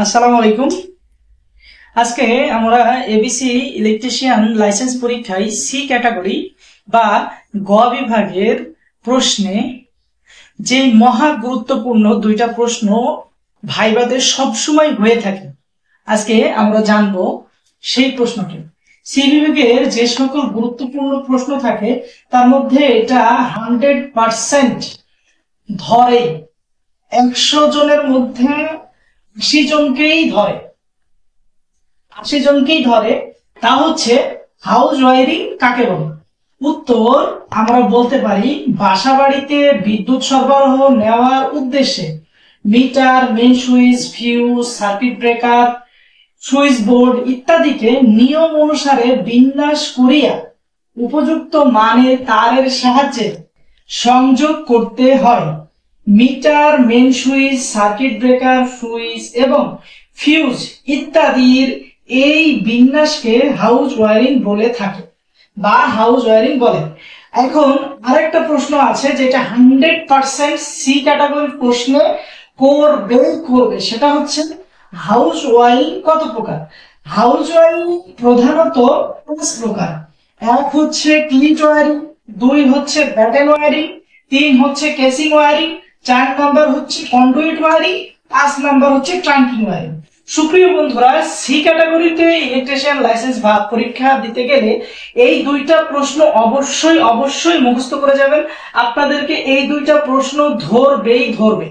আসসালামু আলাইকুম। আজকে আমরা এবিসি ইলেকট্রিশিয়ান লাইসেন্স পরীক্ষায় সি ক্যাটাগরি বা গ বিভাগের প্রশ্নে যে মহা গুরুত্বপূর্ণ দুইটা প্রশ্ন ভাইবাতে সবসময় হয়ে থাকে, আজকে আমরা জানবো সেই প্রশ্নটি। সি বিভাগের যে সকল গুরুত্বপূর্ণ প্রশ্ন থাকে তার মধ্যে এটা 100% ধরে, 100 জনের মধ্যে 80 জনকেই ধরে, 80 জনকেই ধরে। তা হচ্ছে হাউস ওয়ারিং কাকে বলে? উত্তর আমরা বলতে পারি বাসা বাড়িতে বিদ্যুৎ সরবরাহ নেওয়ার উদ্দেশ্যে meter, main switch, fuse, circuit breaker, switch board ইত্যাদিকে নিয়ম অনুসারে বিন্যাস করিয়া উপযুক্ত মানের তারের সাহায্যে সংযোগ করতে হয়। Meter, main switch, circuit breaker, switch এবং ফিউজ ইত্যাদির এই বিন্যাসকে হাউস ওয়ারিং বলে থাকে বা হাউস ওয়ারিং বলে। এখন আরেকটা প্রশ্ন আছে যেটা 100% সি ক্যাটাগরির প্রশ্নে করবে, সেটা হচ্ছে হাউস ওয়ারিং কত প্রকার? হাউস ওয়ারিং প্রধানত 5 প্রকার। এক হচ্ছে ক্লিট ওয়ারিং, 2 হচ্ছে ব্যাটেন ওয়ারিং, 3 হচ্ছে কেসিং ওয়ারিং, 4 নাম্বার হচ্ছে কন্ডুইট ওয়ারিং, 5 নাম্বার হচ্ছে ট্রাঙ্কিং ওয়ারিং। সুপ্রিয় বন্ধুরা, সি ক্যাটাগরিতে ইলেকট্রিশিয়ান লাইসেন্স বা পরীক্ষা দিতে গেলে এই দুইটা প্রশ্ন অবশ্যই মুখস্থ করে যাবেন। আপনাদেরকে এই দুইটা প্রশ্ন ধরবেই ধরবে।